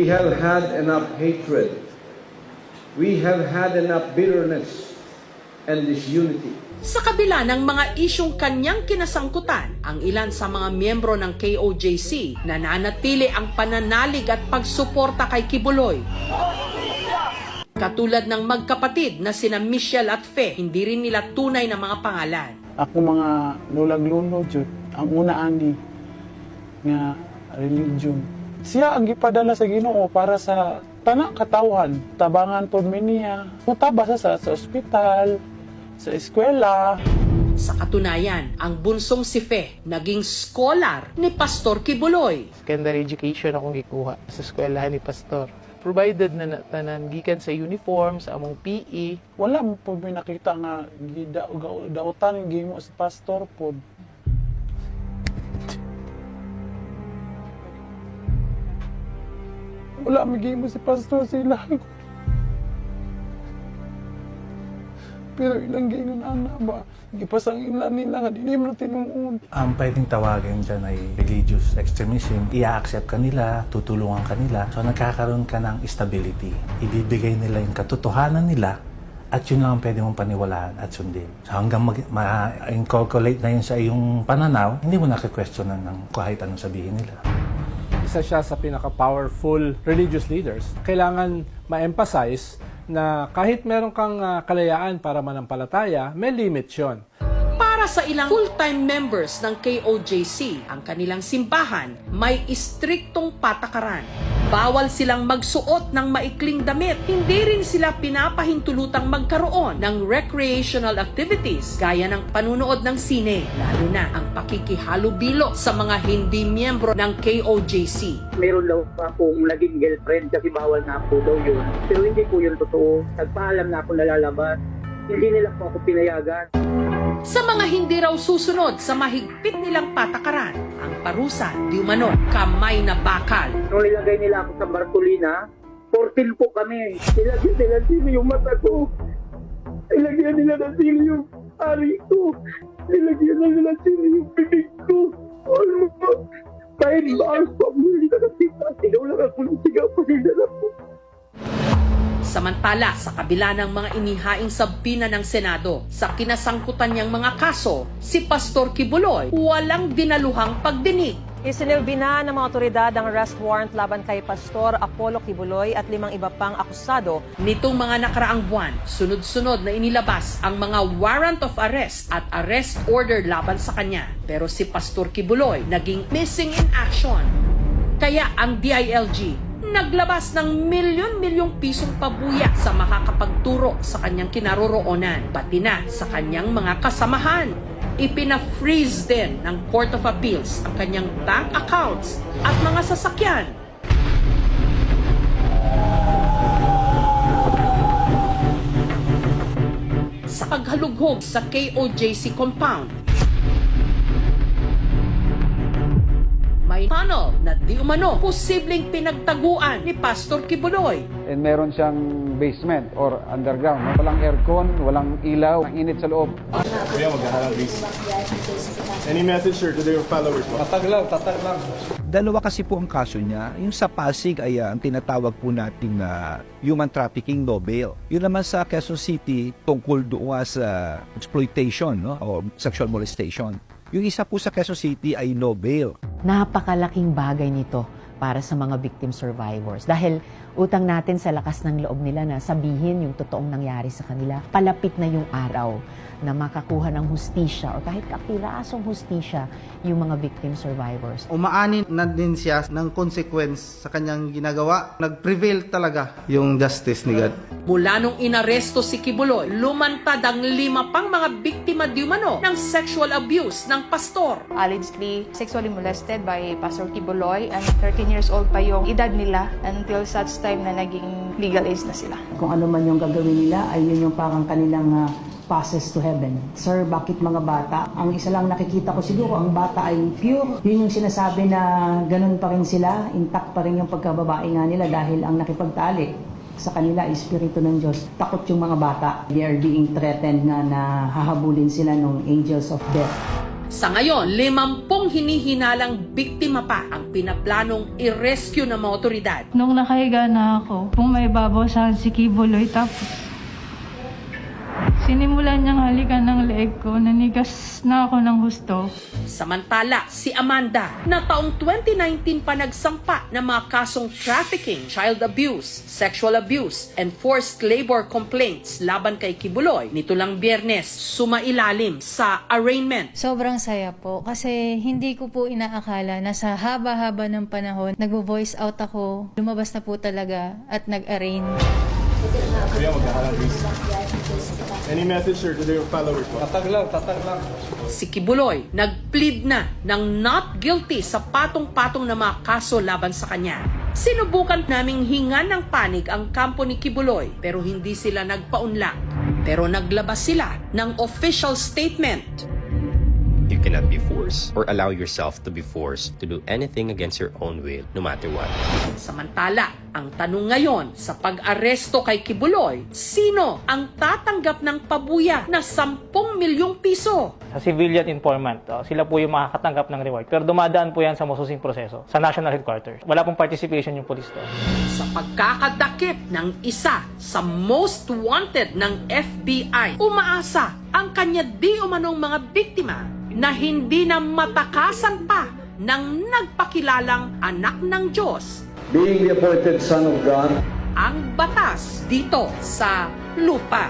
We have had enough hatred. We have had enough bitterness and disunity. Sa kabila ng mga isyong kanyang kinasangkutan, ang ilan sa mga miyembro ng KOJC nananatili ang pananalig at pagsuporta kay Kibuloy. Katulad ng magkapatid na sina Michelle at Fe, hindi rin nila tunay na mga pangalan. Ako mga lulag-lulo, Jud, ang una ani nga religion. Siya ang gipadala sa Ginoo para sa tanang katawan, tabangan pod mi niya. Mutaba sa ospital, sa eskwela. Sa katunayan, ang bunsong si Fe naging scholar ni Pastor Kibuloy. Secondary education akong gikuha sa eskwelahan ni Pastor. Provided na tanan gikan sa uniform, sa among PE. Wala mo po may nakita nga gidautan gimo sa pastor po. Wala magiging mo si pastor sila. Pero ilang ganyan ana ba? Gipasang ilan nila nga dili mo tinuod. Ang pwedeng tawagin dyan ay religious extremism. I-accept ka nila, tutulungan ka nila. So nagkakaroon ka ng stability. Ibibigay nila yung katotohanan nila at yun lang ang pwede mong paniwalaan at sundin. So hanggang ma-inculculate na yun sa iyong pananaw, hindi mo nakikwestonan ng kahit anong sabihin nila. Isa siya sa pinaka-powerful religious leaders. Kailangan ma-emphasize na kahit meron kang kalayaan para manampalataya, may limit yun. Para sa ilang full-time members ng KOJC, ang kanilang simbahan may istriktong patakaran. Bawal silang magsuot ng maikling damit. Hindi rin sila pinapahintulutang magkaroon ng recreational activities gaya ng panunood ng sine, lalo na ang pakikihalubilo sa mga hindi miyembro ng KOJC. Meron daw akong naging girlfriend kasi bawal na po daw yun. Pero hindi po yun totoo. Nagpaalam na ako na lalabas. Hindi nila po ako pinayagan. Sa mga hindi raw susunod sa mahigpit nilang patakaran, ang parusa di umano kamay na bakal. Nung nilagay nila ako sa Bartolina, 14 po kami. Nilagyan nila sino yung mata ko. Nilagyan nila na sino yung ari ko. Nilagyan nila sino yung bibig ko. Ano mo? Kahit baas pa mo, hindi na nakita. Sigaw lang ako ng sigaw pa nila po. Samantala, sa kabila ng mga inihaing sabina ng Senado, sa kinasangkutan niyang mga kaso, si Pastor Kibuloy walang dinaluhang pagdinig. Isinilbi na ng mga otoridad ang arrest warrant laban kay Pastor Apollo Kibuloy at 5 iba pang akusado. Nitong mga nakaraang buwan, sunod-sunod na inilabas ang mga warrant of arrest at arrest order laban sa kanya. Pero si Pastor Kibuloy naging missing in action. Kaya ang DILG naglabas ng milyon-milyong pisong pabuya sa makakapagturo sa kanyang kinaroroonan, pati na sa kanyang mga kasamahan. Ipina-freeze din ng Court of Appeals ang kanyang bank accounts at mga sasakyan. Sa paghalughog sa KOJC compound, may tunnel na di umano posibleng pinagtaguan ni Pastor Kibuloy. And meron siyang basement or underground. Walang aircon, walang ilaw, ang init sa loob. Kuya, maghahalang please. Any message, sir, to your followers? Tatag lang. Dalawa kasi po ang kaso niya. Yung sa Pasig ay ang tinatawag po nating human trafficking no bail. Yun naman sa Quezon City tungkol doon sa exploitation, no? O sexual molestation. Yung isa po sa Quezon City ay no bail. Napakalaking bagay nito para sa mga victim survivors. Dahil utang natin sa lakas ng loob nila na sabihin yung totoong nangyari sa kanila. Palapit na yung araw na makakuha ng hustisya o kahit kapirasong hustisya yung mga victim survivors. Umaanin na din siya ng consequence sa kanyang ginagawa. Nag-prevail talaga yung justice ni God. Mula nung inaresto si Kibuloy, lumantad ang 5 pang mga biktima di umano ng sexual abuse ng pastor. Allegedly sexually molested by Pastor Kibuloy, and 13 years old pa yung edad nila until such time na naging legal age na sila. Kung ano man yung gagawin nila ay yun yung parang kanilang passes to heaven. Sir, bakit mga bata? Ang isa lang nakikita ko siguro, ang bata ay pure. Yun yung sinasabi na ganun pa rin sila, intact pa rin yung pagkababae nga nila dahil ang nakipagtalik sa kanila ay Espiritu ng Diyos. Takot yung mga bata. They are being threatened na hahabulin sila ng angels of death. Sa ngayon, 50 hinihinalang biktima pa ang pinaplanong i-rescue ng mga otoridad. Nung nakahiga na ako, kung may babawasan si Kibuloy, tapos sinimulan niyang halikan ng leeg ko, nanigas na ako ng husto. Samantala, si Amanda, na taong 2019 pa nagsampa ng mga kasong trafficking, child abuse, sexual abuse, and forced labor complaints laban kay Kibuloy, nito lang Biyernes, sumailalim sa arraignment. Sobrang saya po kasi hindi ko po inaakala na sa haba-haba ng panahon, nagvo-voice out ako, lumabas na po talaga at nag-arraign. Kuya, magkakalang please. Any message, sir, to their followers? Tatag lang. Si Kibuloy nag-plead na ng not guilty sa patong-patong na mga kaso laban sa kanya. Sinubukan naming hingan ng panig ang kampo ni Kibuloy pero hindi sila nagpaunlak. Pero naglabas sila ng official statement. You cannot be forced or allow yourself to be forced to do anything against your own will, no matter what. Samantala, ang tanong ngayon sa pag-aresto kay Kibuloy, sino ang tatanggap ng pabuya na 10 milyong piso? Sa civilian informant, sila po yung makakatanggap ng reward. Pero dumadaan po yan sa masusing proseso, sa national headquarters. Wala pong participation yung police to. Sa pagkakadakip ng isa sa most wanted ng FBI, umaasa ang kanya di umanong mga biktima na hindi na matakasan pa ng nagpakilalang anak ng Diyos. Being the appointed Son of God, ang batas dito sa lupa.